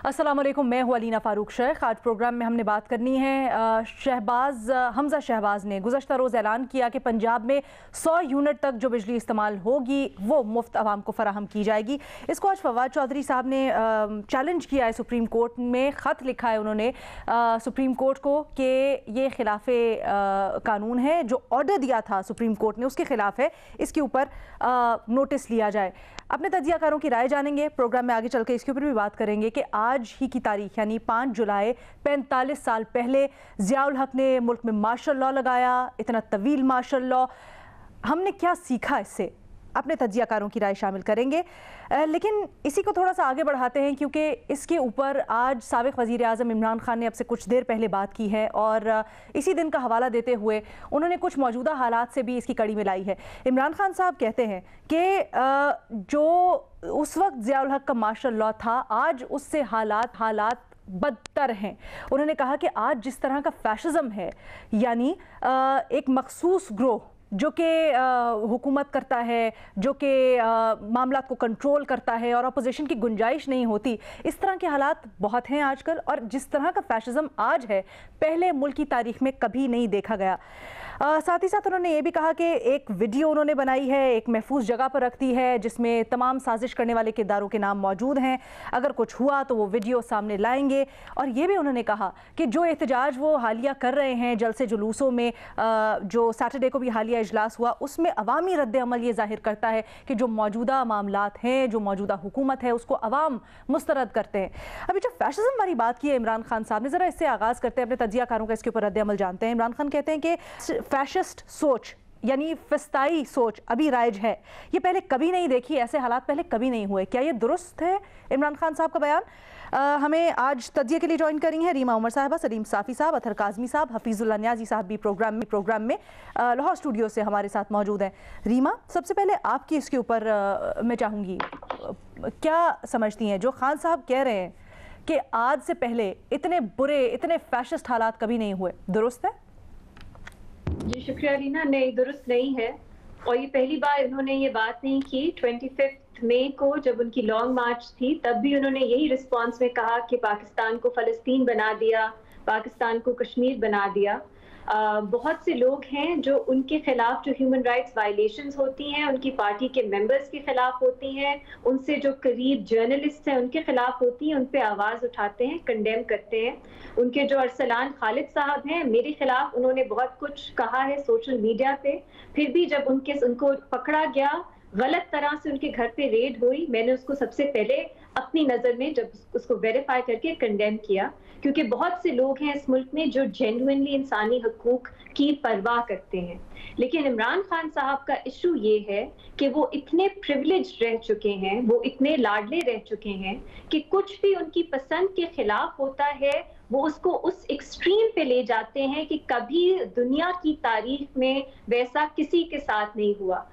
अस्सलाम वालेकुम, मैं हूँ अलीना फ़ारूक शेख। आज प्रोग्राम में हमने बात करनी है हमज़ा शहबाज ने गुज़श्ता रोज़ ऐलान किया कि पंजाब में 100 यूनिट तक जो बिजली इस्तेमाल होगी वो मुफ्त आवाम को फ़राहम की जाएगी। इसको आज फवाद चौधरी साहब ने चैलेंज किया है, सुप्रीम कोर्ट में ख़त लिखा है उन्होंने सुप्रीम कोर्ट को कि ये खिलाफ़ कानून है, जो ऑर्डर दिया था सुप्रीम कोर्ट ने उसके ख़िलाफ़ है, इसके ऊपर नोटिस लिया जाए। अपने तजियाकारों की राय जानेंगे। प्रोग्राम में आगे चल के इसके ऊपर भी बात करेंगे कि आज ही की तारीख यानी 5 जुलाई 45 साल पहले ज़ियाउल हक ने मुल्क में मार्शल लॉ लगाया। इतना तवील मार्शल लॉ, हमने क्या सीखा इससे, अपने तजियाकारों की राय शामिल करेंगे। लेकिन इसी को थोड़ा सा आगे बढ़ाते हैं क्योंकि इसके ऊपर आज साबिक़ वज़ीर आज़म इमरान खान ने अब से कुछ देर पहले बात की है और इसी दिन का हवाला देते हुए उन्होंने कुछ मौजूदा हालात से भी इसकी कड़ी मिलाई है। इमरान खान साहब कहते हैं कि जो उस वक्त ज़ियाउल हक का मार्शल लॉ था, आज उससे हालात बदतर हैं। उन्होंने कहा कि आज जिस तरह का फैशिज़म है, यानी एक मखसूस ग्रोह जो कि हुकूमत करता है, जो कि मामलात को कंट्रोल करता है और अपोजिशन की गुंजाइश नहीं होती, इस तरह के हालात बहुत हैं आजकल। और जिस तरह का फैशिज़म आज है, पहले मुल्क की तारीख में कभी नहीं देखा गया। साथ ही साथ उन्होंने ये भी कहा कि एक वीडियो उन्होंने बनाई है, एक महफूज जगह पर रखती है, जिसमें तमाम साजिश करने वाले किरदारों के नाम मौजूद हैं। अगर कुछ हुआ तो वो वीडियो सामने लाएंगे। और ये भी उन्होंने कहा कि जो एहतजाज वो हालिया कर रहे हैं, जलसे जुलूसों में, जो सैटरडे को भी हालिया इजलास हुआ, उसमें अवामी रद्द अमल ये जाहिर करता है कि जो मौजूदा मामलात हैं, जो मौजूदा हुकूमत है, उसको अवाम मुस्तरद करते हैं। अभी जो फैशिज़म वाली बात की है इमरान खान साहब ने, ज़रा इससे आगाज़ करते हैं, अपने तजियाकारों का इसके ऊपर रद्द अमल जानते हैं। इमरान खान कहते हैं कि फैशिस्ट सोच यानी फिस्ताई सोच अभी राइज है, ये पहले कभी नहीं देखी, ऐसे हालात पहले कभी नहीं हुए। क्या ये दुरुस्त है इमरान खान साहब का बयान? हमें आज तजिए के लिए ज्वाइन करी हैं रीमा उमर साहबा, सलीम साफ़ी साहब, अथर काज़मी साहब, हफीजुल्लाह नियाजी साहब भी प्रोग्राम में लाहौर स्टूडियो से हमारे साथ मौजूद हैं। रीमा, सबसे पहले आपकी इसके ऊपर मैं चाहूँगी, क्या समझती हैं जो खान साहब कह रहे हैं कि आज से पहले इतने बुरे, इतने फैशिस्ट हालात कभी नहीं हुए, दुरुस्त है? जी शुक्रिया रीना। नहीं, दुरुस्त नहीं है। और ये पहली बार उन्होंने ये बात नहीं की। 25 मई को जब उनकी लॉन्ग मार्च थी, तब भी उन्होंने यही रिस्पॉन्स में कहा कि पाकिस्तान को फ़लस्तीन बना दिया, पाकिस्तान को कश्मीर बना दिया। बहुत से लोग हैं जो उनके खिलाफ जो ह्यूमन राइट्स वायलेशंस होती हैं, उनकी पार्टी के मेंबर्स के खिलाफ होती हैं, उनसे जो करीब जर्नलिस्ट हैं उनके खिलाफ होती हैं, उन पे आवाज़ उठाते हैं, कंडेम करते हैं। उनके जो अरसलान खालिद साहब हैं, मेरे खिलाफ उन्होंने बहुत कुछ कहा है सोशल मीडिया पे, फिर भी जब उनको पकड़ा गया, गलत तरह से उनके घर पे रेड हुई, मैंने उसको सबसे पहले अपनी नज़र में जब उसको वेरीफाई करके कंडेम किया, क्योंकि बहुत से लोग हैं इस मुल्क में जो जेन्युइनली इंसानी हकूक की परवाह करते हैं। लेकिन इमरान खान साहब का इशू ये है कि वो इतने प्रिविलेज रह चुके हैं, वो इतने लाडले रह चुके हैं कि कुछ भी उनकी पसंद के खिलाफ होता है, वो उसको उस एक्सट्रीम पे ले जाते हैं कि कभी दुनिया की तारीख में वैसा किसी के साथ नहीं हुआ।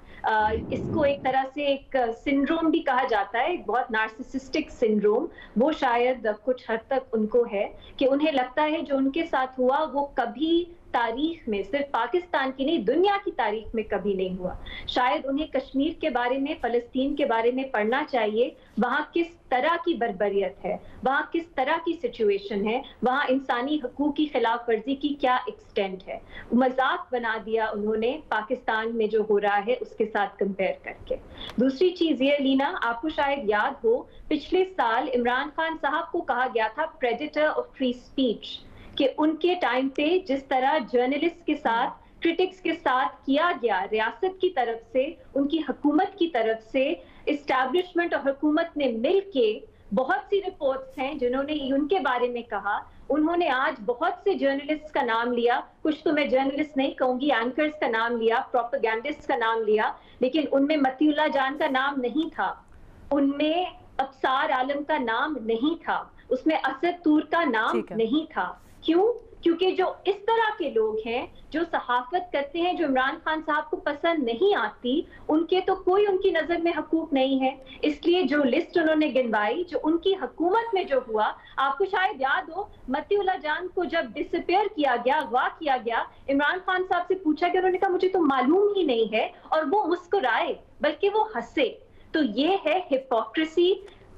इसको एक तरह से एक सिंड्रोम भी कहा जाता है, एक बहुत नार्सिसिस्टिक सिंड्रोम। वो शायद कुछ हद तक उनको है कि उन्हें लगता है जो उनके साथ हुआ वो कभी तारीख में, सिर्फ पाकिस्तान की नहीं दुनिया की तारीख में कभी नहीं हुआ। शायद उन्हें कश्मीर के बारे में, फ़लस्तीन के बारे में पढ़ना चाहिए, वहाँ किस तरह की बर्बरियत है, वहाँ किस तरह की सिचुएशन है, वहाँ इंसानी हकूक की खिलाफ वर्जी की क्या एक्सटेंट है। मजाक बना दिया उन्होंने पाकिस्तान में जो हो रहा है उसके साथ कंपेयर करके। दूसरी चीज ये लीना, आपको शायद याद हो, पिछले साल इमरान खान साहब को कहा गया था प्रेडेटर ऑफ फ्री स्पीच, कि उनके टाइम पे जिस तरह जर्नलिस्ट के साथ, क्रिटिक्स के साथ किया गया, रियासत की तरफ से, उनकी हुकूमत की तरफ से, इस्टेब्लिशमेंट और हुकूमत ने मिलके, बहुत सी रिपोर्ट्स हैं जिन्होंने उनके बारे में कहा। उन्होंने आज बहुत से जर्नलिस्ट का नाम लिया, कुछ तो मैं जर्नलिस्ट नहीं कहूंगी, एंकर्स का नाम लिया, प्रोपेगेंडिस्ट का नाम लिया, लेकिन उनमें मतीउल्लाह जान का नाम नहीं था, उनमें अब्सार आलम का नाम नहीं था, उसमें असद तूर का नाम नहीं था। क्यों? क्योंकि जो इस तरह के लोग हैं जो सहाफत करते हैं, जो इमरान खान साहब को पसंद नहीं आती, उनके तो कोई उनकी नजर में हकूक नहीं है। इसलिए जो लिस्ट उन्होंने गिनवाई, जो उनकी हुकूमत में जो हुआ, आपको शायद याद हो, मतीउल्लाह जान को जब डिसअपियर किया गया, अगवा किया गया, इमरान खान साहब से पूछा गया, उन्होंने कहा मुझे तो मालूम ही नहीं है, और वो मुस्कुराए, बल्कि वो हंसे। तो ये है हिपोक्रेसी।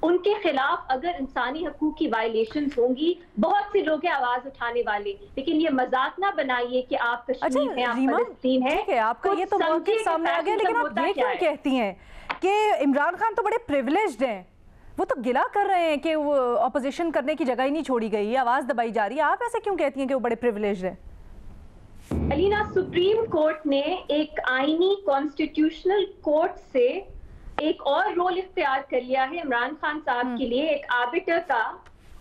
उनके खिलाफ अगर इंसानी हकूक की वायलेशंस होंगी, बहुत से लोग हैं आवाज उठाने वाले, लेकिन ये मजाक ना बनाइए कि आप कश्मीर हैं, आप फलस्तीन हैं। ठीक है, आपका ये तो मौक़िफ़ सामने आ गया, लेकिन आप ये क्यों कहती हैं कि इमरान खान तो बड़े प्रिविलेज्ड हैं? वो तो गिला कर रहे हैं कि वो ऑपोजिशन करने की जगह ही नहीं छोड़ी गई, आवाज दबाई जा रही है। आप ऐसे क्यों कहती हैं कि वो बड़े प्रिविलेज्ड हैं? अलीना, सुप्रीम कोर्ट ने एक आईनी कॉन्स्टिट्यूशनल कोर्ट से एक और रोल इख्तियार कर लिया है इमरान खान साहब के लिए, एक आर्बिटर का।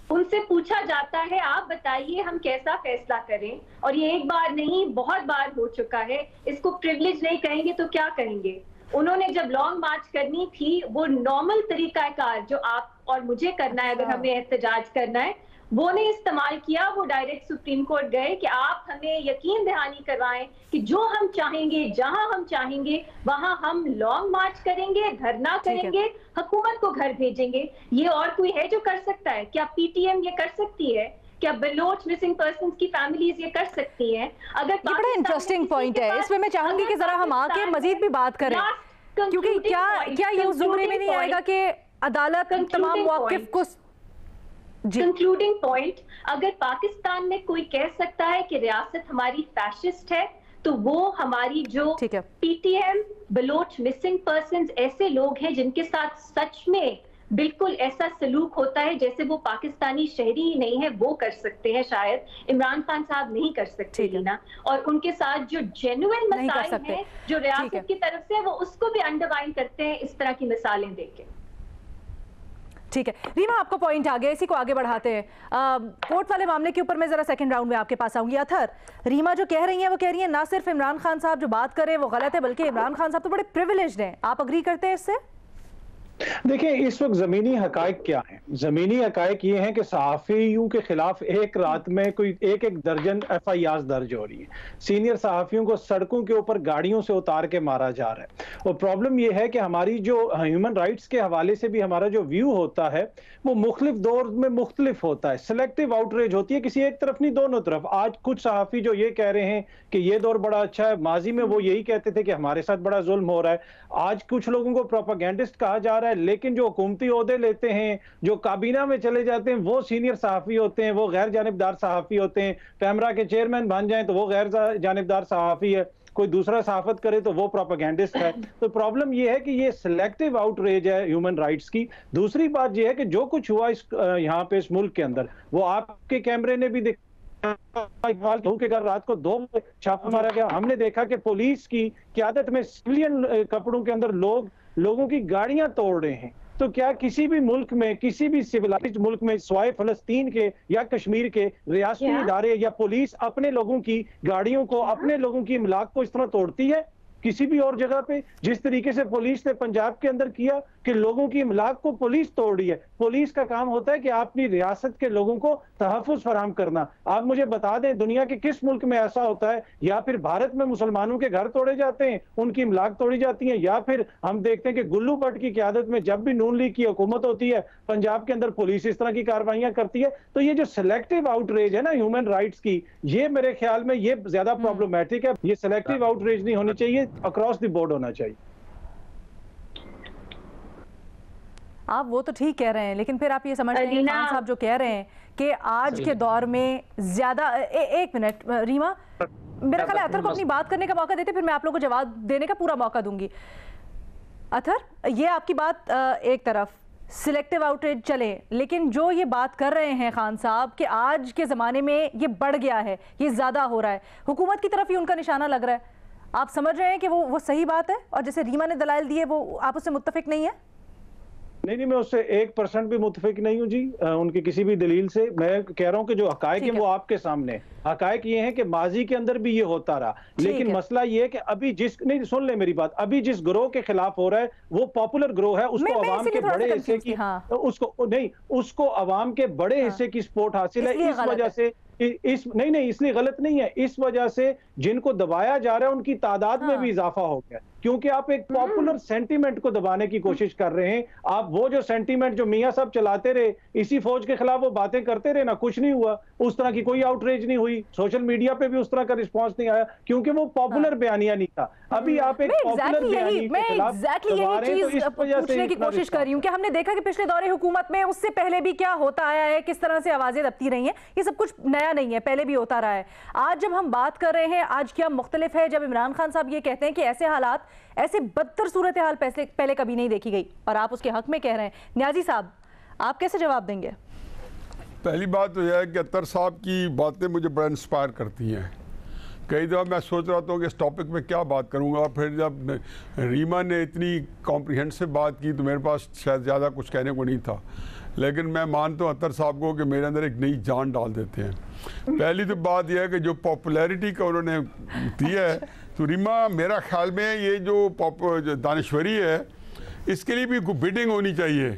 उनसे पूछा जाता है, आप बताइए हम कैसा फैसला करें, और ये एक बार नहीं बहुत बार हो चुका है। इसको प्रिविलेज नहीं कहेंगे तो क्या कहेंगे? उन्होंने जब लॉन्ग मार्च करनी थी, वो नॉर्मल तरीकाकार जो आप और मुझे करना है अगर हमें एहतजाज करना है, वो ने इस्तेमाल किया। वो डायरेक्ट सुप्रीम कोर्ट गए कि आप हमें यकीन दहानी करवाएं कि जो हम चाहेंगे, जहां हम चाहेंगे, वहां हम लॉन्ग मार्च करेंगे, धरना करेंगे, हुकूमत को घर भेजेंगे। ये और कोई है जो कर सकता है? क्या पीटीएम ये कर सकती है? क्या बलोच मिसिंग पर्संस की फैमिलीज ये कर सकती हैं? अगर ये बड़ा इंटरेस्टिंग पॉइंट है, इसमें मैं चाहूंगी कि जरा हम आके मजीद भी बात करें, क्योंकि क्या ये उस जुमरे में नहीं आएगा कि अदालत तमाम मौक़िफ़ को। कंक्लूडिंग पॉइंट, अगर पाकिस्तान में कोई कह सकता है कि रियासत हमारी फैशिस्ट है, तो वो हमारी जो पीटीएम, बलोच मिसिंग पर्संस, ऐसे लोग हैं जिनके साथ सच में बिल्कुल ऐसा सलूक होता है जैसे वो पाकिस्तानी शहरी ही नहीं है, वो कर सकते हैं। शायद इमरान खान साहब नहीं कर सकते ना, और उनके साथ जो जेन्युइन मसाइल हैं जो रियासत की तरफ से, वो उसको भी अंडरमाइन करते हैं इस तरह की मिसालें देके। ठीक है रीमा, आपका पॉइंट आ गया, इसी को आगे बढ़ाते हैं। कोर्ट वाले मामले के ऊपर मैं जरा सेकंड राउंड में आपके पास आऊंगी। अथर, रीमा जो कह रही हैं वो कह रही हैं ना सिर्फ इमरान खान साहब जो बात कर रहे हैं वो गलत है, बल्कि इमरान खान साहब तो बड़े प्रिविलेज्ड हैं। आप अग्री करते हैं इससे? देखिए, इस वक्त जमीनी हकायक क्या है? जमीनी हकायक ये हैं कि सहाफियों के खिलाफ एक रात में कोई एक दर्जन FIR दर्ज हो रही है। सीनियर सहाफियों को सड़कों के ऊपर गाड़ियों से उतार के मारा जा रहा है। और प्रॉब्लम यह है कि हमारी जो ह्यूमन राइट्स के हवाले से भी हमारा जो व्यू होता है वो मुख्तलिफ दौर में मुख्तलिफ होता है। सिलेक्टिव आउटरीच होती है, किसी एक तरफ नहीं, दोनों तरफ। आज कुछ सहाफी जो ये कह रहे हैं कि ये दौर बड़ा अच्छा है, माजी में वो यही कहते थे कि हमारे साथ बड़ा जुल्म हो रहा है। आज कुछ लोगों को प्रोपेगेंडिस्ट कहा जा रहा है, लेकिन जो हुकूमती ओहदे लेते हैं, जो काबीना में चले जाते हैं, वो सीनियर सहाफी होते हैं, वो गैर जानिबदार सहाफी होते हैं। पैमरा के चेयरमैन बन जाएं तो वो गैर जानिबदार सहाफी है, कोई दूसरा सहाफत करे तो वो प्रोपेगेंडिस्ट है। तो प्रॉब्लम ये है कि ये सिलेक्टिव आउटरीच है ह्यूमन राइट्स की। दूसरी बात ये है कि जो कुछ हुआ इस यहाँ पे इस मुल्क के अंदर, वो आपके कैमरे ने भी के घर रात को 2 बजे छापा मारा गया। हमने देखा कि पुलिस की क़यादत में सिविलियन कपड़ों के अंदर लोगों की गाड़ियां तोड़ रहे हैं। तो क्या किसी भी मुल्क में, किसी भी सिविलाइज्ड मुल्क में, सिवाय फलस्तीन के या कश्मीर के, रियासती इदारे या पुलिस अपने लोगों की गाड़ियों को, अपने लोगों की इमलाक को इस तरह तोड़ती है? किसी भी और जगह पे जिस तरीके से पुलिस ने पंजाब के अंदर किया कि लोगों की इमलाक को पुलिस तोड़ रही है। पुलिस का काम होता है कि अपनी रियासत के लोगों को तहफ़्फ़ुज़ फराहम करना। आप मुझे बता दें, दुनिया के किस मुल्क में ऐसा होता है? या फिर भारत में मुसलमानों के घर तोड़े जाते हैं, उनकी इमलाक तोड़ी जाती है, या फिर हम देखते हैं कि गुल्लू भट्ट की क़यादत में जब भी नून लीग की हुकूमत होती है, पंजाब के अंदर पुलिस इस तरह की कार्रवाइयां करती है। तो ये जो सिलेक्टिव आउटरीच है ना ह्यूमन राइट्स की, ये मेरे ख्याल में ये ज्यादा प्रॉब्लमैटिक है। ये सिलेक्टिव आउटरीच नहीं होनी चाहिए, अक्रॉस द बोर्ड होना चाहिए। आप वो तो ठीक कह रहे हैं, लेकिन फिर आप ये समझते हैं खान साहब जो कह रहे हैं कि आज के दौर में ज्यादा एक मिनट रीमा, मेरा ख्याल है अतर को अपनी बात करने का मौका देते, फिर मैं आप लोगों को जवाब देने का पूरा मौका दूंगी। अतर, ये आपकी बात एक तरफ सिलेक्टिव आउटरीच चले, लेकिन जो ये बात कर रहे हैं खान साहब कि आज के ज़माने में ये बढ़ गया है, ये ज़्यादा हो रहा है, हुकूमत की तरफ ही उनका निशाना लग रहा है, आप समझ रहे हैं कि वो सही बात है? और जैसे रीमा ने दलाइल दिए, वो आप उससे मुत्तफिक नहीं है? नहीं, मैं उससे 1% भी मुतफिक नहीं हूँ जी, उनकी किसी भी दलील से। मैं कह रहा हूँ कि जो हकायक है वो आपके सामने। हकायक ये है कि माजी के अंदर भी ये होता रहा, लेकिन मसला ये है कि अभी नहीं, सुन ले मेरी बात, अभी जिस ग्रोह के खिलाफ हो रहा है वो पॉपुलर ग्रोह है, उसको अवाम के बड़े हिस्से की उसको अवाम के बड़े हिस्से की सपोर्ट हासिल है। इस वजह से नहीं, इसलिए गलत नहीं है। इस वजह से जिनको दबाया जा रहा है उनकी तादाद में भी इजाफा हो गया, क्योंकि आप एक पॉपुलर सेंटीमेंट को दबाने की कोशिश कर रहे हैं। आप वो जो सेंटीमेंट जो मियां साहब चलाते रहे, इसी फौज के खिलाफ वो बातें करते रहे ना, कुछ नहीं हुआ, उस तरह की कोई आउटरीच नहीं हुई, सोशल मीडिया पे भी उस तरह का रिस्पांस नहीं आया, क्योंकि वो पॉपुलर बयानिया नहीं था। अभी आप एक पॉपुलर यही चीज पूछने की कोशिश कर रही हूँ कि हमने देखा कि पिछले दौरे हुकूमत में उससे पहले भी क्या होता आया है, किस तरह से आवाजें दबती रही हैं, ये सब कुछ नया नहीं है, पहले भी होता रहा है। आज जब हम बात कर रहे हैं, आज क्या मुख्तलिफ है, जब इमरान खान साहब ये कहते हैं कि ऐसे हालात, ऐसे बदतर सूरत हाल पहले कभी नहीं देखी गई, और आप उसके हक में कह रहे हैं। न्याजी साहब, आप कैसे जवाब देंगे? पहली बात तो यह है कि अत्तर साहब की बातें मुझे बड़ा इंस्पायर करती हैं। कई दफ़ा मैं सोच रहा था कि इस टॉपिक में क्या बात करूंगा, फिर जब रीमा ने इतनी कॉम्प्रिहेंसिव बात की तो मेरे पास शायद ज़्यादा कुछ कहने को नहीं था, लेकिन मैं मानता हूँ अत्तर साहब को कि मेरे अंदर एक नई जान डाल देते हैं। पहली तो बात यह है कि जो पॉपुलैरिटी का उन्होंने दिया है, तो रीमा मेरा ख्याल में ये जो दानिश्वरी है, इसके लिए भी बिडिंग होनी चाहिए,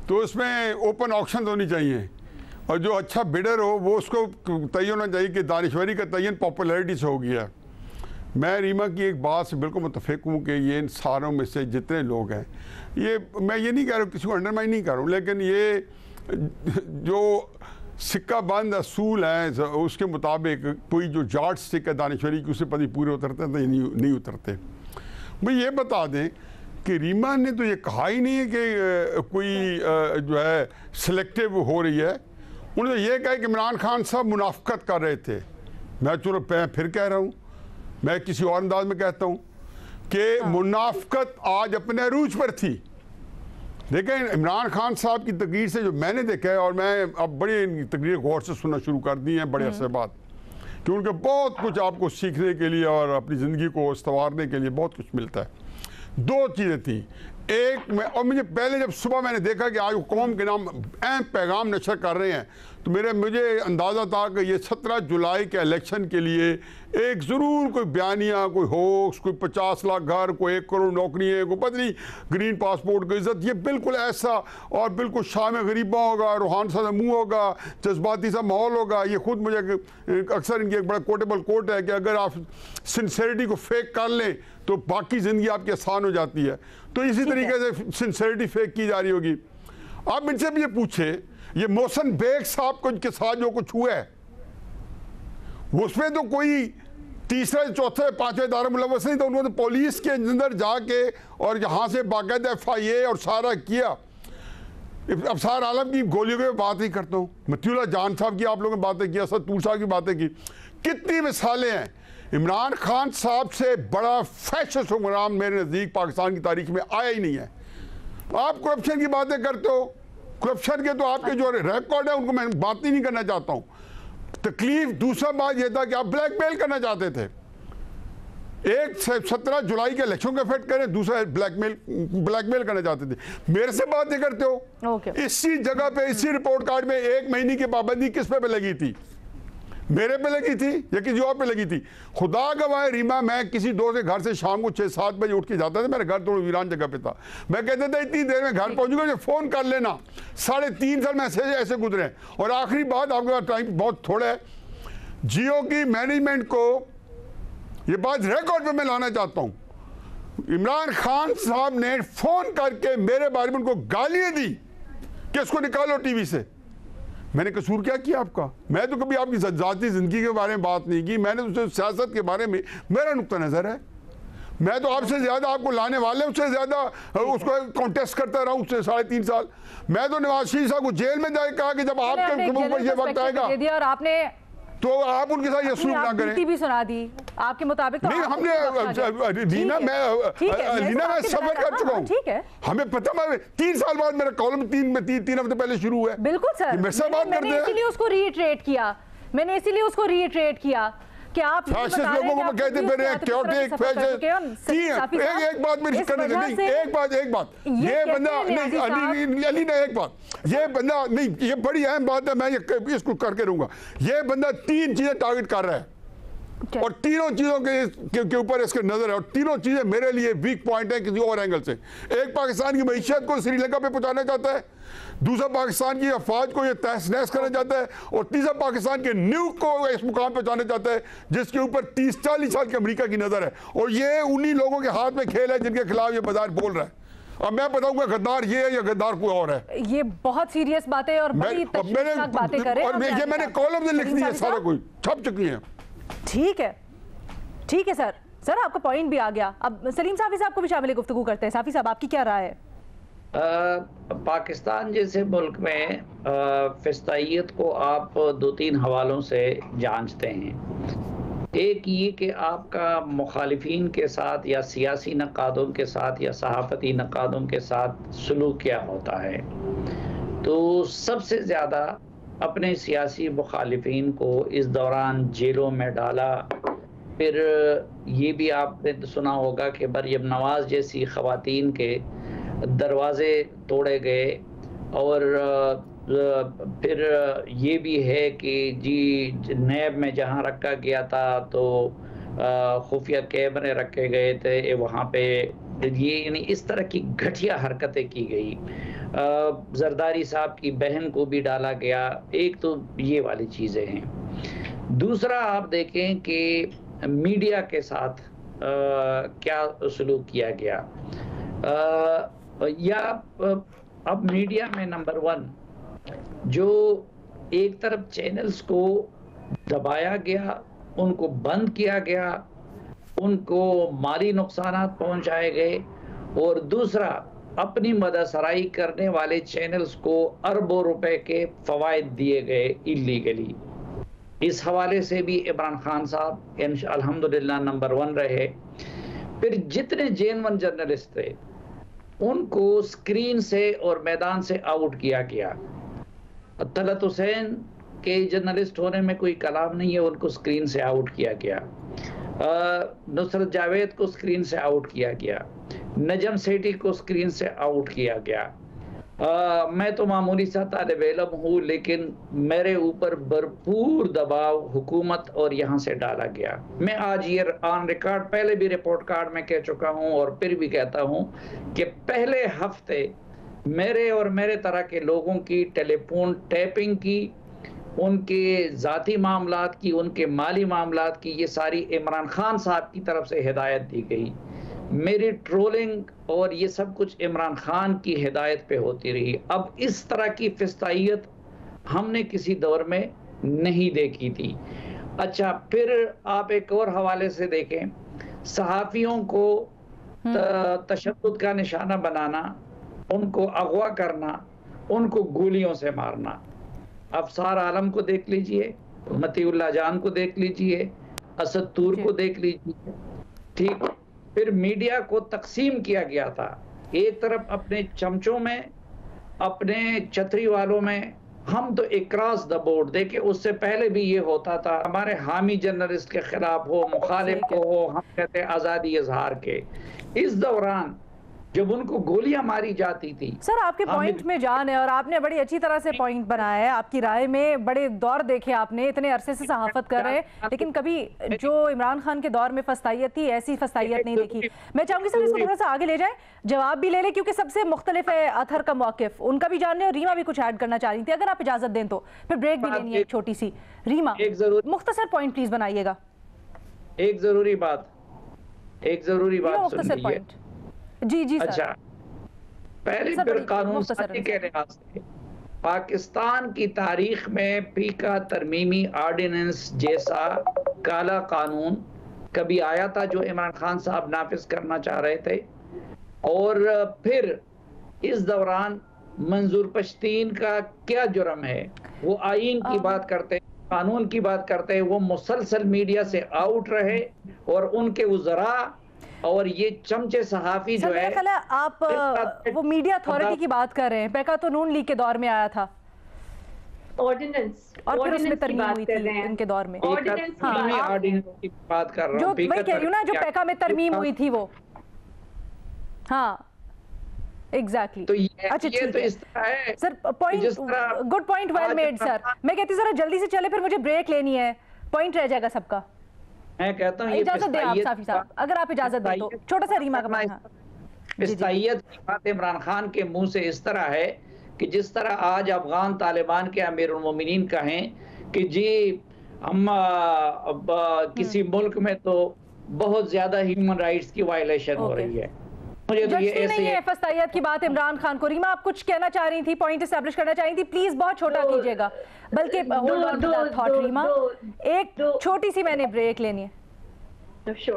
तो उसमें ओपन ऑक्शन होनी चाहिए, और जो अच्छा बिडर हो वो उसको तय होना चाहिए कि दानिश्वरी का तयन पॉपुलैरिटी से हो गया। मैं रीमा की एक बात से बिल्कुल मुतफिक हूँ कि ये इन सारों में से जितने लोग हैं, ये मैं ये नहीं कह रहा हूँ, किसी को अंडरमाइन नहीं कर रहा हूँ, लेकिन ये जो सिक्का बंद असूल हैं उसके मुताबिक कोई जो जाट स्टिक है दानिश्वरी की, उससे पति पूरे उतरते हैं तो नहीं उतरते। भाई ये बता दें कि रीमा ने तो ये कहा ही नहीं है कि कोई जो है सिलेक्टिव हो रही है। उन्होंने ये कहा कि इमरान खान साहब मुनाफकत कर रहे थे। मैं चलो फिर कह रहा हूँ, मैं किसी और अंदाज में कहता हूँ कि मुनाफकत आज अपने अरूज पर थी। देखें, इमरान खान साहब की तकरीर से जो मैंने देखा है, और मैं अब बड़ी तकरीर गौर से सुनना शुरू कर दी हैं बड़े अरसे बाद, कि उनके बहुत कुछ आपको सीखने के लिए और अपनी ज़िंदगी को संवारने के लिए बहुत कुछ मिलता है। दो चीज़ें थी, एक में, और मुझे पहले जब सुबह मैंने देखा कि आज वो कौम के नाम अहम पैगाम नशर कर रहे हैं, तो मुझे अंदाज़ा था कि ये 17 जुलाई के इलेक्शन के लिए एक ज़रूर कोई बयानिया, कोई होक्स, कोई 50 लाख घर, कोई 1 करोड़ नौकरी है, कोई पता नहीं ग्रीन पासपोर्ट की इज्जत, ये बिल्कुल ऐसा और बिल्कुल शाम गरीबा होगा, रूहान सा मुँह होगा, जज्बाती सा माहौल होगा। ये खुद मुझे अक्सर इनकी एक बड़ा कोटेबल कोट है कि अगर आप सिंसेरिटी को फेक कर लें तो बाकी ज़िंदगी आपकी आसान हो जाती है। तो इसी तरीके से सिंसेरिटी फेक की जा रही होगी। आप इनसे भी ये पूछे, ये मोहसिन बेग साहब को के साथ जो कुछ हुआ है, उसमें तो कोई तीसरा, चौथे, पांचवें दारा मुलव्वस नहीं था। उन्होंने पुलिस के अंदर जाके और यहाँ से बाकायदा FIA और सारा किया। अफसार आलम की गोलियों की बात नहीं करता हूँ, मतियुल्लाह जान साहब की आप लोगों ने बातें की, असद तूर साहब की बातें की, कितनी मिसालें हैं। इमरान खान साहब से बड़ा फैशिस्ट हुक्मरान मेरे नज़दीक पाकिस्तान की तारीख में आया ही नहीं है। आप करप्शन की बातें करते हो, करप्शन के तो आपके जो रिकॉर्ड है उनको मैं बात ही नहीं करना चाहता हूँ। तकलीफ दूसरा बात यह था कि आप ब्लैकमेल करना चाहते थे। एक 17 जुलाई के इलेक्शन का इफेक्ट करें, दूसरा ब्लैकमेल करना चाहते थे। मेरे से बात नहीं करते हो। इसी जगह पे, इसी रिपोर्ट कार्ड में 1 महीने की पाबंदी किस पे लगी थी? मेरे पे लगी थी या किसी और पे लगी थी? खुदा गवाह रीमा, मैं किसी दोस्त के घर से शाम को 6-7 बजे उठ के जाता था, मेरा घर थोड़ा वीरान जगह पे था। मैं कहता था इतनी देर में घर पहुंचूंगा, मुझे फ़ोन कर लेना। 3.5 साल में ऐसे गुजरे। और आखिरी बात, आपके पास टाइम बहुत थोड़ा है, जियो की मैनेजमेंट को ये बात रिकॉर्ड पे मैं लाना चाहता हूँ। इमरान खान साहब ने फ़ोन करके मेरे बारे में उनको गालियाँ दी कि इसको निकालो टीवी से। मैंने कसूर क्या किया आपका? मैं तो कभी आपकी ज़ाती ज़िंदगी के बारे में बात नहीं की। मैंने तो सियासत के बारे में मेरा नुक्ता नज़र है। मैं तो आपसे ज़्यादा, आपको लाने वाले उससे ज़्यादा उसको कॉन्टेस्ट करता रहा उससे 3.5 साल। मैं तो नवाज शरीफ साहब को जेल में जाकर कहा कि जब आपके ऊपर ये वक्त आएगा, और आपने तो आप उनके साथ ये सलूक ना करें। भी सुना दी आपके मुताबिक। नहीं, हमने लीना, मैं सफर कर चुका हूँ। ठीक है, हमें पता, मैं 3 साल बाद मेरा कॉलम 3 हफ्ते पहले शुरू हुआ है। बिल्कुल सर, मैंने इसीलिए उसको रीट्रेट किया कि आप लोगों को कहते फिर एक बात मेरी करने नहीं, एक बात ये बंदा अली ने एक बात, ये बंदा नहीं, ये बड़ी अहम बात है, मैं इसको करके रहूंगा। ये बंदा 3 चीजें टारगेट कर रहा है। और तीनों चीजों के ऊपर इसके नजर है, और तीनों चीजें मेरे लिए वीक पॉइंट है किसी और एंगल से। एक पाकिस्तान की मईशत को श्रीलंका पे पहुंचाना चाहता है, दूसरा पाकिस्तान की अफवाज को ये तहस नहस करना चाहता है, और तीसरा पाकिस्तान के न्यूक को इस मुकाम पे पहुंचाना चाहता है जिसके ऊपर 30-40 साल के अमेरिका की नजर है। और ये उन्हीं लोगों के हाथ में खेल है जिनके खिलाफ ये बाजार बोल रहा है। अब मैं बताऊंगा गद्दार ये है या गद्दार कोई और है। ये बहुत सीरियस बातें और बड़ी तशवीशनाक बातें कर रहे हैं, और ये मैंने कॉलम में लिख दी है, सारा कोई छप चुकी है। ठीक है सर आपका पॉइंट भी आ गया। अब सलीम साफी साहब को भी शामिल गुफ्तगू करते हैं। साफी साहब, आपकी क्या राय है? पाकिस्तान जैसे मुल्क में फिस्तायत को आप 2-3 हवालों से जांचते हैं। एक ये कि आपका मुखालिफिन के साथ या सियासी नकादों के साथ या सहाफ़ती नकादों के साथ सलूक क्या होता है। तो सबसे ज़्यादा अपने सियासी मुखालिफिन को इस दौरान जेलों में डाला। फिर ये भी आपने सुना होगा कि मरियम नवाज़ जैसी ख़वातीन के दरवाजे तोड़े गए, और फिर ये भी है कि जी नैब में जहाँ रखा गया था तो खुफिया कैमरे रखे गए थे वहाँ पे, ये यानी इस तरह की घटिया हरकतें की गई। जरदारी साहब की बहन को भी डाला गया। एक तो ये वाली चीज़ें हैं। दूसरा आप देखें कि मीडिया के साथ क्या सलूक किया गया। अब मीडिया में नंबर 1 जो एक तरफ चैनल्स को दबाया गया, उनको बंद किया गया, उनको माली नुकसान पहुंचाए गए, और दूसरा अपनी मददसराई करने वाले चैनल्स को अरबों रुपए के फवायद दिए गए इलीगली। इस हवाले से भी इमरान खान साहब अल्हम्दुलिल्लाह नंबर 1 रहे। फिर जितने जेनवन जर्नलिस्ट थे उनको स्क्रीन से और मैदान से आउट किया गया। तलत हुसैन के जर्नलिस्ट होने में कोई कलाम नहीं है, उनको स्क्रीन से आउट किया गया। नुसरत जावेद को स्क्रीन से आउट किया गया। नजम सेठी को स्क्रीन से आउट किया गया। मैं तो मामूली सा तालिब इल्म हूँ, लेकिन मेरे ऊपर भरपूर दबाव हुकूमत और यहाँ से डाला गया। मैं आज ये ऑन रिकॉर्ड पहले भी रिपोर्ट कार्ड में कह चुका हूँ और फिर भी कहता हूँ कि पहले हफ्ते मेरे और मेरे तरह के लोगों की टेलीफोन टैपिंग की, उनके ज़ाती मामलात की, उनके माली मामलात की, ये सारी इमरान खान साहब की तरफ से हिदायत दी गई। मेरी ट्रोलिंग और ये सब कुछ इमरान खान की हिदायत पे होती रही। अब इस तरह की फिस्तायत हमने किसी दौर में नहीं देखी थी। अच्छा, फिर आप एक और हवाले से देखें, सहाफ़ियों को तशद्दुद का निशाना बनाना, उनको अगवा करना, उनको गोलियों से मारना। अफसार आलम को देख लीजिए, मतीउल्लाह जान को देख लीजिए, असद तूर को देख लीजिए। ठीक, फिर मीडिया को तकसीम किया गया था, एक तरफ अपने चमचों में, अपने छतरी वालों में। हम तो अक्रॉस द बोर्ड देखे, उससे पहले भी ये होता था, हमारे हामी जर्नलिस्ट के खिलाफ हो, मुखालिफ को हो, हम कहते आज़ादी इजहार के। इस दौरान जब उनको गोलियां मारी जाती थी। सर, आपके पॉइंट में जान है और आपने बड़ी अच्छी तरह से पॉइंट बनाया है। आपकी राय में बड़े दौर देखे आपने, इतने अरसे से सहाफत कर रहे हैं, लेकिन कभी जो इमरान खान के दौर में फस्तायत थी, ऐसी फस्तायत नहीं देखी। मैं चाहूंगी सर इसको थोड़ा सा आगे ले जाएं, जवाब भी ले लें, क्योंकि सबसे मुख्तलिफ है अतहर का मौकिफ, उनका भी जानने, और रीमा भी कुछ ऐड करना चाह रही थी। अगर आप इजाजत दें तो फिर ब्रेक भी लेनी है एक छोटी सी। रीमा, मुख्तसर पॉइंट प्लीज बनाइएगा। एक जरूरी बात मुख्तसर पॉइंट। जी जी। अच्छा, पहले फिर कानून साजी के लिहाज से पाकिस्तान की तारीख में फीका तरमीमी ऑर्डिनेंस जैसा काला कानून कभी आया था जो इमरान खान साहब नाफिज करना चाह रहे थे। और फिर इस दौरान मंजूर पश्तीन का क्या जुर्म है, वो आईन की बात करते हैं, कानून की बात करते हैं, वो मुसलसल मीडिया से आउट रहे, और उनके वज़रा और ये चमचे सहाफी जो है, आप वो मीडिया अथॉरिटी की बात कर रहे हैं, पैका तो नून लीग के दौर में आया था ऑर्डिनेंस, और फिर उसमें तरमीम हुई थी इनके दौर में। ऑर्डिनेंस की बात कर रहा हूं, जो वही कह रही हूं ना, जो पैका में तरमीम हुई थी वो। हाँ, एग्जैक्टली। तो अच्छा, ये तो इस तरह है sir. Point, good point, well made sir. मैं कहती हूँ जरा जल्दी से चले, फिर मुझे ब्रेक लेनी है, पॉइंट रह जाएगा सबका। मैं कहता हूँ इजाजत दें आप साफी साहब, अगर आप इजाजत दें तो छोटा सा रीमा का पिस्तायत की बात इमरान खान के मुंह से इस तरह है कि जिस तरह आज अफगान तालिबान के अमीरुल मोमिनीन कहें कि जी हम किसी मुल्क में तो बहुत ज्यादा ह्यूमन राइट्स की वायलेशन हो रही है। मुझे तो ये ऐसे नहीं है फस्तायत की बात इमरान खान को। रीमा आप कुछ कहना चाह रही थी, पॉइंट एस्टैब्लिश करना चाह रही थी, प्लीज बहुत छोटा कीजिएगा, बल्कि hold on to that thought Reema. एक छोटी सी मैंने ब्रेक लेनी है,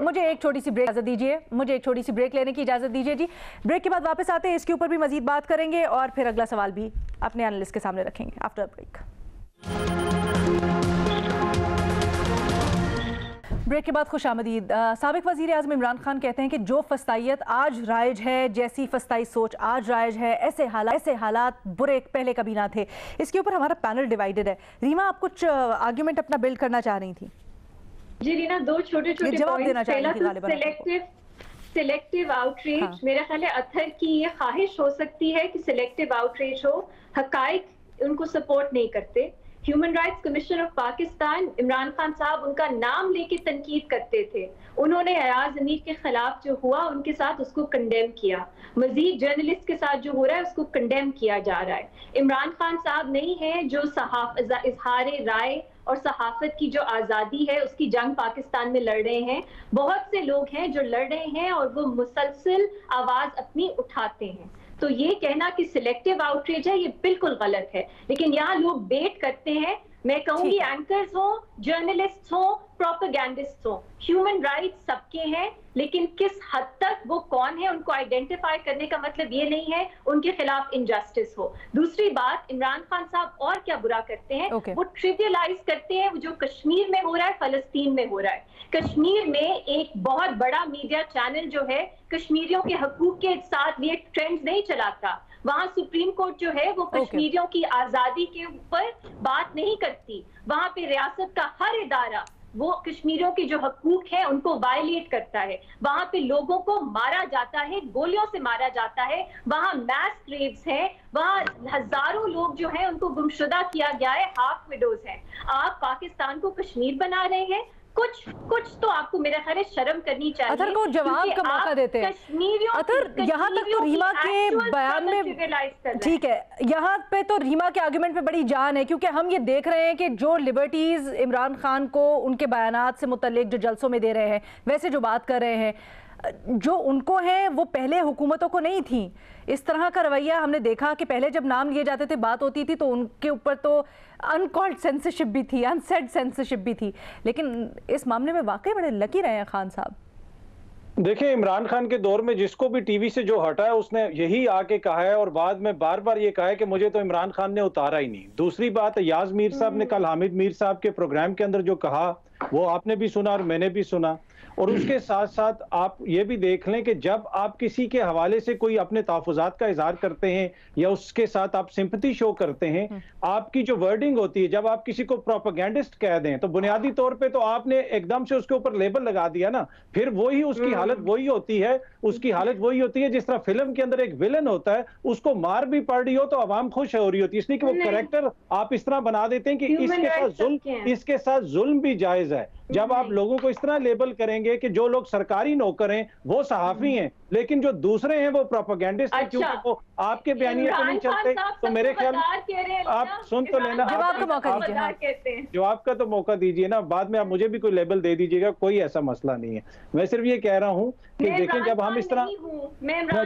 मुझे एक छोटी सी ब्रेक इजाजत दीजिए, मुझे एक छोटी सी ब्रेक लेने की इजाजत दीजिए जी। ब्रेक के बाद वापस आते हैं, इसके ऊपर भी मजीद बात करेंगे और फिर अगला सवाल भी अपने एनालिस्ट के सामने रखेंगे आफ्टर ब्रेक। ब्रेक के बाद खुश आमदीद। साबिक वज़ीर आज़म इमरान खान कहते हैं कि जो फस्तायत आज राइज है, जैसी फस्ताई सोच आज राइज है, ऐसे हालात बुरे पहले कभी ना थे। इसके ऊपर हमारा पैनल डिवाइडेड है। रीमा आप कुछ आर्ग्यूमेंट अपना बिल्ड करना चाह रही थी? जी रीना, दो छोटे छोटे जवाब देना चाह रही थी गालिबा। सिलेक्टिव आउटरीच, मेरा ख्याल है अतहर की ये ख्वाहिश हो सकती है कि सिलेक्टिव आउटरीच हो, हकाइक उनको सपोर्ट नहीं करते। Human rights commission of Pakistan, Imran Khan साहब उनका नाम लेके तनकीद करते थे। उन्होंने अयाज अमीर के खिलाफ जो हुआ उनके साथ उसको कंडेम किया, मजीद जर्नलिस्ट के साथ जो हो रहा है उसको कंडेम किया जा रहा है। इमरान खान साहब नहीं है जो इजहार राय और सहाफत की जो आज़ादी है उसकी जंग पाकिस्तान में लड़ रहे हैं। बहुत से लोग हैं जो लड़ रहे हैं और वो मुसलसल आवाज अपनी उठाते हैं। तो ये कहना कि सिलेक्टिव आउटरीच है, ये बिल्कुल गलत है। लेकिन यहाँ लोग बेट करते हैं, मैं कहूंगी एंकर्स हो, जर्नलिस्ट हो, प्रोपेगेंडिस्ट हो, ह्यूमन राइट्स सबके हैं, लेकिन किस हद तक वो कौन है उनको आइडेंटिफाई करने का मतलब ये नहीं है उनके खिलाफ इनजस्टिस हो। दूसरी बात, इमरान खान साहब और क्या बुरा करते हैं, वो ट्रिवियलाइज करते हैं जो कश्मीर में हो रहा है, फलस्तीन में हो रहा है। कश्मीर में एक बहुत बड़ा मीडिया चैनल जो है कश्मीरियों के हकूक के साथ ये ट्रेंड्स नहीं चलाता। वहां सुप्रीम कोर्ट जो है वो कश्मीरियों की आजादी के ऊपर बात नहीं करती। वहां पे रियासत का हर इदारा वो कश्मीरियों के जो हकूक हैं उनको वायलेट करता है। वहां पे लोगों को मारा जाता है, गोलियों से मारा जाता है। वहां मैस ग्रेव्स हैं, वहां हजारों लोग जो हैं उनको गुमशुदा किया गया है, हाफ विडोज हैं। आप पाकिस्तान को कश्मीर बना रहे हैं। कुछ तो आपको मेरा ख्याल है शर्म करनी चाहिए। अतर को जवाब का मौका देते हैं। अतर यहाँ तक तो रीमा के बयान में ठीक है, यहाँ पे तो रीमा के आर्गुमेंट पे बड़ी जान है, क्योंकि हम ये देख रहे हैं कि जो लिबर्टीज इमरान खान को उनके बयानात से मुतल्लिक जो जलसों में दे रहे हैं, वैसे जो बात कर रहे हैं, जो उनको हैं वो पहले हुकूमतों को नहीं थी। इस तरह का रवैया हमने देखा कि पहले जब नाम लिए जाते थे, बात होती थी, तो उनके ऊपर तो अनकॉल्ड सेंसरशिप भी थी, अनसेड सेंसरशिप भी थी। लेकिन इस मामले में वाकई बड़े लकी रहे हैं खान साहब। देखिए, इमरान खान के दौर में जिसको भी टीवी से जो हटा है उसने यही आके कहा है और बाद में बार बार ये कहा है कि मुझे तो इमरान खान ने उतारा ही नहीं। दूसरी बात, याज मीर साहब ने कल हामिद मीर साहब के प्रोग्राम के अंदर जो कहा वो आपने भी सुना और मैंने भी सुना। और उसके साथ साथ आप ये भी देख लें कि जब आप किसी के हवाले से कोई अपने तहफ़्फ़ुज़ात का इजहार करते हैं या उसके साथ आप सिंपैथी शो करते हैं, आपकी जो वर्डिंग होती है, जब आप किसी को प्रोपेगेंडिस्ट कह दें तो बुनियादी तौर पे तो आपने एकदम से उसके ऊपर लेबल लगा दिया ना। फिर वही उसकी हालत वही होती है, उसकी हालत वही होती है जिस तरह फिल्म के अंदर एक विलन होता है, उसको मार भी पड़ रही हो तो आवाम खुश हो रही होती है, इसलिए कि वो कैरेक्टर आप इस तरह बना देते हैं कि इसके साथ जुल्म भी जायज है। जब आप लोगों को इस तरह लेबल करेंगे कि जो लोग सरकारी नौकर हैं वो सहाफी हैं, लेकिन जो दूसरे हैं वो प्रोपेगेंडिस्ट हैं, क्योंकि वो आपके बयानिए पे नहीं चलते, तो मेरे ख्याल आप सुन तो लेना, जवाब का तो मौका दीजिए ना, बाद में आप मुझे भी कोई लेबल दे दीजिएगा, कोई ऐसा मसला नहीं है। मैं सिर्फ ये कह रहा हूँ कि देखें, जब हम इस तरह,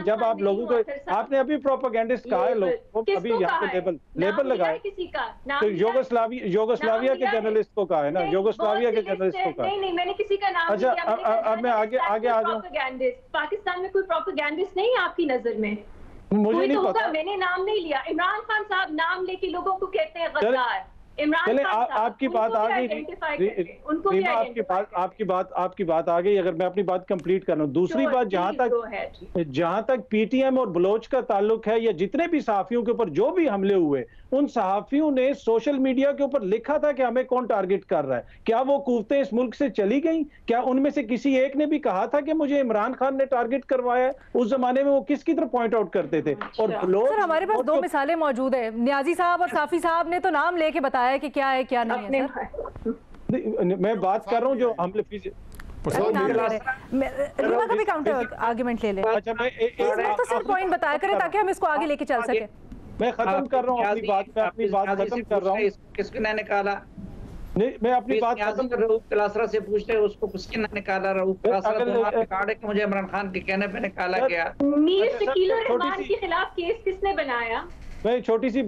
जब आप लोगों को, आपने अभी प्रोपेगेंडिस्ट कहा है, लोग अभी यहाँ पे लेबल लगाए, तो योगोस्लाविया के जर्नलिस्ट को कहा है ना, योगोस्लाविया के जर्नलिस्ट को कहा। नहीं, मैंने किसी का नाम अच्छा, अब मैं आगे आ जाऊं। पाकिस्तान में कोई प्रोपेगेंडिस्ट नहीं है आपकी नजर में? मुझे नहीं पता, मैंने नाम नहीं लिया। इमरान खान साहब नाम लेके लोगों को कहते हैं गद्दार। चले, आपकी बात आ गई, आपकी बात आ गई। अगर मैं अपनी बात कंप्लीट कर रहा हूँ, दूसरी बात, जहां तक पीटीएम और बलोच का ताल्लुक है, या जितने भी सहाफियों के ऊपर जो भी हमले हुए, उन सहाफियों ने सोशल मीडिया के ऊपर लिखा था कि हमें कौन टारगेट कर रहा है। क्या वो कुव्वतें इस मुल्क से चली गई? क्या उनमें से किसी एक ने भी कहा था कि मुझे इमरान खान ने टारगेट करवाया है? उस जमाने में वो किसकी तरफ पॉइंट आउट करते थे? और सर, हमारे पास दो मिसालें मौजूद है, न्याजी साहब और साफी साहब ने तो नाम लेके बताया कि क्या है क्या नहीं है। मैं बात कर रहा हूँ जो हमले रीमा का भी काउंटर आर्गुमेंट ले ले। अच्छा, मैं मुख्तसर पॉइंट बताया करें ताकि हम इसको आगे लेके चल सके। मैं खत्म कर रहा हूँ अपनी बात, मैं अपनी बात खत्म कर रहा हूँ। किसने निकाला? नहीं, मैं अपनी बात खत्म कर रहा हूँ। क्लासरा से पूछते हैं उसको किसने निकाला? रऊफ क्लासरा रिकॉर्ड है कि मुझे इमरान खान के कहने पे निकाला गया। मीर शकील रहमान के खिलाफ केस किसने बनाया? मैं एक छोटी सी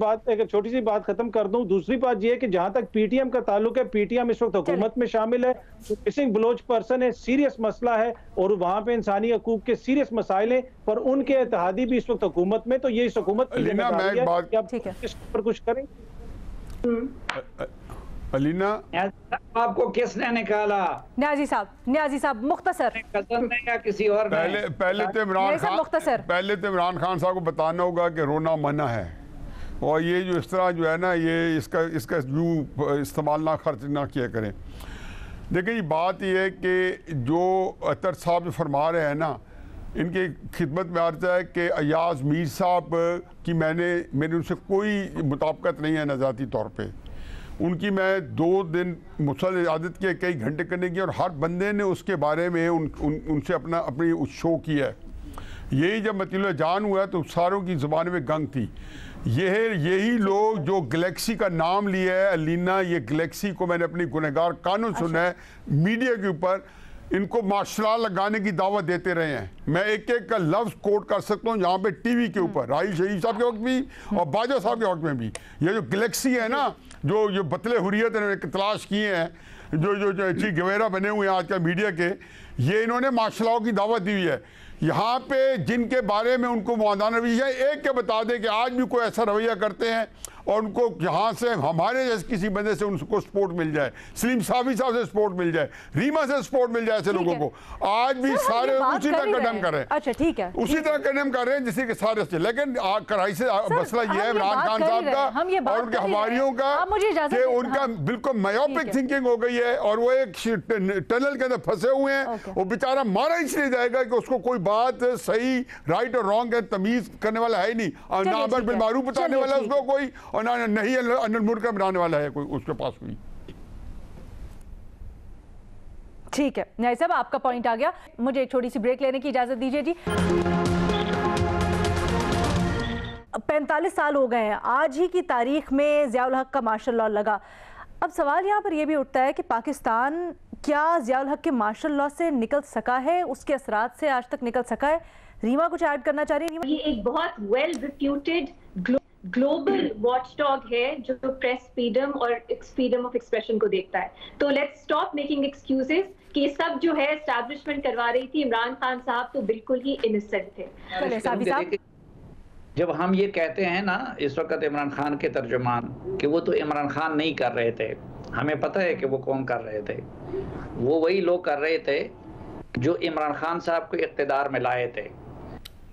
बात खत्म कर दूं। दूसरी बात यह है कि जहां तक पीटीएम का ताल्लुक है, पीटीएम इस वक्त हुकूमत में शामिल है, मिसिंग बलोच पर्सन है, सीरियस मसला है और वहां पे इंसानी हकूक के सीरियस मसाइल हैं, पर उनके इत्तेहादी भी इस वक्त हुकूमत में, तो ये इस हुकूमत की जिम्मेदारी है कि आप इस पर कुछ करें। अलीना, आपको किसने निकाला? न्याजी साहब मुख्तसर या किसी और पहले तो इमरान खान साहब को बताना होगा कि रोना मना है, और ये जो इस तरह जो है ना, ये इसका यूँ इस्तेमाल ना खर्च ना किया करें। देखिए, ये बात ये है कि जो अतर साहब जो फरमा रहे हैं ना, इनकी खिदमत में अर्ज़ है कि अयाज मीर साहब की मेरी उनसे कोई मुताबिकत नहीं है नज़ाती तौर पे। उनकी मैं 2 दिन मुसल इजाज़त की, कई घंटे करने की, और हर बंदे ने उसके बारे में उनसे अपनी शो किया है। यही जब मतलब जान हुआ तो सारों की ज़ुबान में गंग थी। यही लोग जो गैलेक्सी का नाम लिया है, अलीना, ये गैलेक्सी को मैंने अपनी गुनहगार कानून सुना है मीडिया के ऊपर, इनको मार्शल लगाने की दावत देते रहे हैं। मैं एक एक का लफ्ज़ कोट कर सकता हूँ यहाँ पे टीवी के ऊपर, राही शहीद साहब के वक्त भी और बाजा साहब के वक्त में भी। ये जो गैलेक्सी है ना, जो बतले हुर्रियत इन्होंने तलाश किए हैं, जो ची गवेरा बने हुए हैं आज का मीडिया के, ये इन्होंने मार्शल की दावत दी हुई है। यहाँ पे जिनके बारे में उनको मुआदाना रवैया है, एक के बता दें कि आज भी कोई ऐसा रवैया करते हैं और उनको यहाँ से हमारे जैसे किसी बंदे से उनको सपोर्ट मिल जाए, सलीम साफी साहब से सपोर्ट मिल जाए, रीमा से सपोर्ट मिल जाए, ऐसे लोगों को आज भी सारे उसी तरह कदम कर रहे हैं। अच्छा, ठीक है, उसी तरह कदम कर रहे हैं जिससे कि सारे से। लेकिन कढ़ाई से मसला ये है इमरान खान साहब का और उनके हवारियों का कि उनका बिल्कुल मायोपिक थिंकिंग हो गई है और वो एक टनल के अंदर फंसे हुए हैं। वो बेचारा मारा इसलिए जाएगा कि उसको कोई बात सही, राइट और रॉन्ग है तमीज करने वाला है नहीं, और ना अमर बिल मारूफ बताने वाला उसको कोई, और ना नहीं अनिल मुर्गा बनाने वाला है कोई उसके पास कोई। ठीक है न्याय साहब, आपका पॉइंट आ गया। मुझे एक छोटी सी ब्रेक लेने की इजाजत दीजिए जी। 45 साल हो गए हैं आज ही की तारीख में ज़ियाउल हक का मार्शल लॉ लगा। अब सवाल यहाँ पर यह भी उठता है कि पाकिस्तान क्या ज़ियाउल हक के मार्शल लॉ से निकल सका है, उसके असरात से आज तक निकल सका है? रीमा कुछ ऐड करना चाह रही है? ये एक बहुत वेल रिप्यूटेड ग्लोबल वॉचडॉग है जो प्रेस फ्रीडम और फ्रीडम ऑफ एक्सप्रेशन को देखता है। तो लेट्स स्टॉप मेकिंग एक्सक्यूजेस कि सब जो है एस्टैब्लिशमेंट करवा रही थी। इमरान खान साहब तो बिल्कुल ही इनोसेंट थे। जब हम ये कहते हैं ना इस वक्त इमरान खान के तर्जुमान कि वो तो इमरान खान नहीं कर रहे थे, हमें पता है कि वो कौन कर रहे थे। वो वही लोग कर रहे थे जो इमरान खान साहब को इख्तिदार में लाए थे।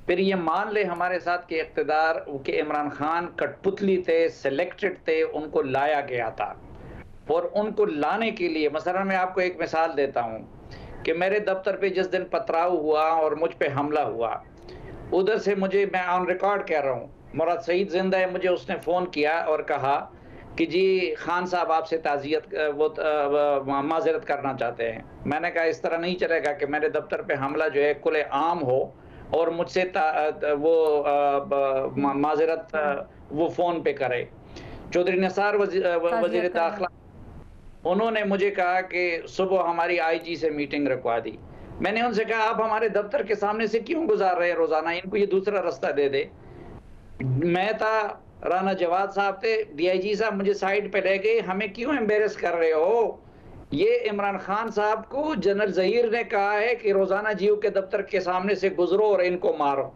फिर ये मान ले हमारे साथ कि इख्तिदार के इमरान खान कठपुतली थे, सिलेक्टेड थे, उनको लाया गया था। और उनको लाने के लिए मसलन मैं आपको एक मिसाल देता हूँ कि मेरे दफ्तर पे जिस दिन पथराव हुआ और मुझ पे हमला हुआ, उधर से मुझे, मैं ऑन रिकॉर्ड कह रहा हूँ, मुराद सईद जिंदा है, मुझे उसने फ़ोन किया और कहा कि जी खान साहब आपसे ताज़ियत वो माजरत करना चाहते हैं। मैंने कहा इस तरह नहीं चलेगा कि मेरे दफ्तर पे हमला जो है खुले आम हो और मुझसे वो माजरत वो फ़ोन पे करे। चौधरी निसार वज़ीर दाखिला, उन्होंने मुझे कहा कि सुबह हमारी आईजी से मीटिंग रखवा दी। मैंने उनसे कहा आप हमारे दफ्तर के सामने से क्यों गुजार रहे हैं रोजाना, इनको ये दूसरा रास्ता दे दे। मैं था, राना जवाद साहब थे, डीआईजी साहब मुझे साइड पे ले गए, हमें क्यों एम्बेरस कर रहे हो? ये इमरान खान साहब को जनरल जहीर ने कहा है कि रोजाना जीओ के दफ्तर के सामने से गुजरो और इनको मारो।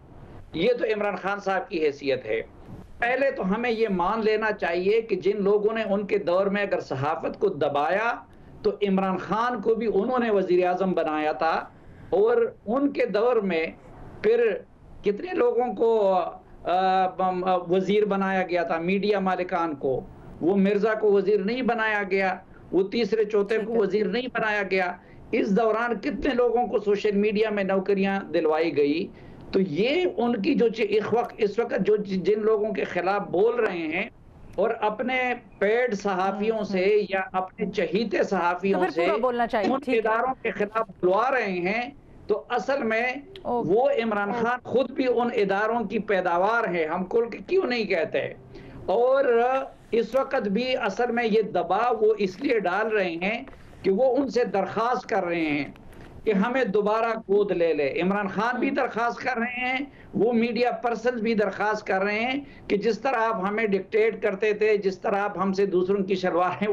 ये तो इमरान खान साहब की हैसियत है। पहले तो हमें ये मान लेना चाहिए कि जिन लोगों ने उनके दौर में अगर सहाफत को दबाया तो इमरान खान को भी उन्होंने वजीर आजम बनाया था, और उनके दौर में फिर कितने लोगों को वजीर बनाया गया था। मीडिया मालिकान को, वो मिर्जा को वजीर नहीं बनाया गया, वो तीसरे चौथे को वजीर नहीं बनाया गया। इस दौरान कितने लोगों को सोशल मीडिया में नौकरियां दिलवाई गई। तो ये उनकी जो इस वक्त जो जिन लोगों के खिलाफ बोल रहे हैं, और अपने पेड सहाफियों से या अपने चहीते सहाफियों से उन इदारों के खिलाफ बुलवा रहे हैं, तो असल में वो इमरान खान खुद भी उन इदारों की पैदावार है, हम खुल के क्यों नहीं कहते। और इस वक्त भी असल में ये दबाव वो इसलिए डाल रहे हैं कि वो उनसे दरख्वास्त कर रहे हैं कि हमें दोबारा गोद ले ले। इमरान खान भी दरख्वास्त कर रहे हैं, वो मीडिया पर्सन भी दरख्वास्त कर रहे हैं कि जिस तरह आप हमें डिक्टेट करते थे, जिस तरह आप हमसे दूसरों की शलवारें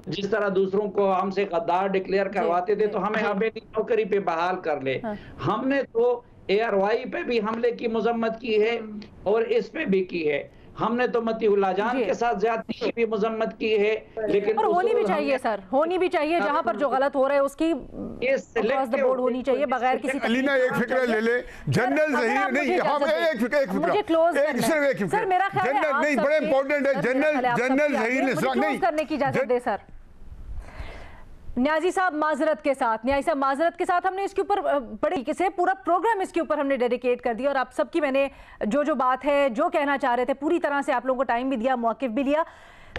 जिस तरह दूसरों को हमसे गद्दार डिक्लेयर करवाते थे, तो हमें हवेली नौकरी पे बहाल कर ले। हमने तो ARY पे भी हमले की मजम्मत की है और इस पे भी की है। हमने तो मतीउल्लाह जान के साथ ज्यादती की भी मजम्मत की है, लेकिन और होनी भी चाहिए सर, होनी भी चाहिए। जहां पर जो गलत हो रहा है उसकी बोर्ड होनी चाहिए बगैर किसी। अलीना एक फिक्र ले ले, जनरल ज़हीर नहीं, हम एक फिक्र सर, मेरा ख्याल है नहीं, बड़ा इंपॉर्टेंट है जनरल ज़हीर नहीं करने की इजाजत दे सर। न्याजी साहब माजरत के साथ हमने इसके ऊपर बड़े तरीके से पूरा प्रोग्राम इसके ऊपर हमने डेडिकेट कर दिया और आप सबकी मैंने जो बात है, जो कहना चाह रहे थे, पूरी तरह से आप लोगों को टाइम भी दिया, मौक़िफ़ भी लिया।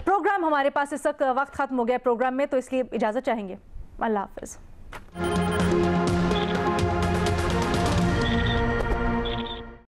प्रोग्राम हमारे पास इस वक्त खत्म हो गया प्रोग्राम में, तो इसलिए इजाज़त चाहेंगे। अल्लाह हाफ़िज़।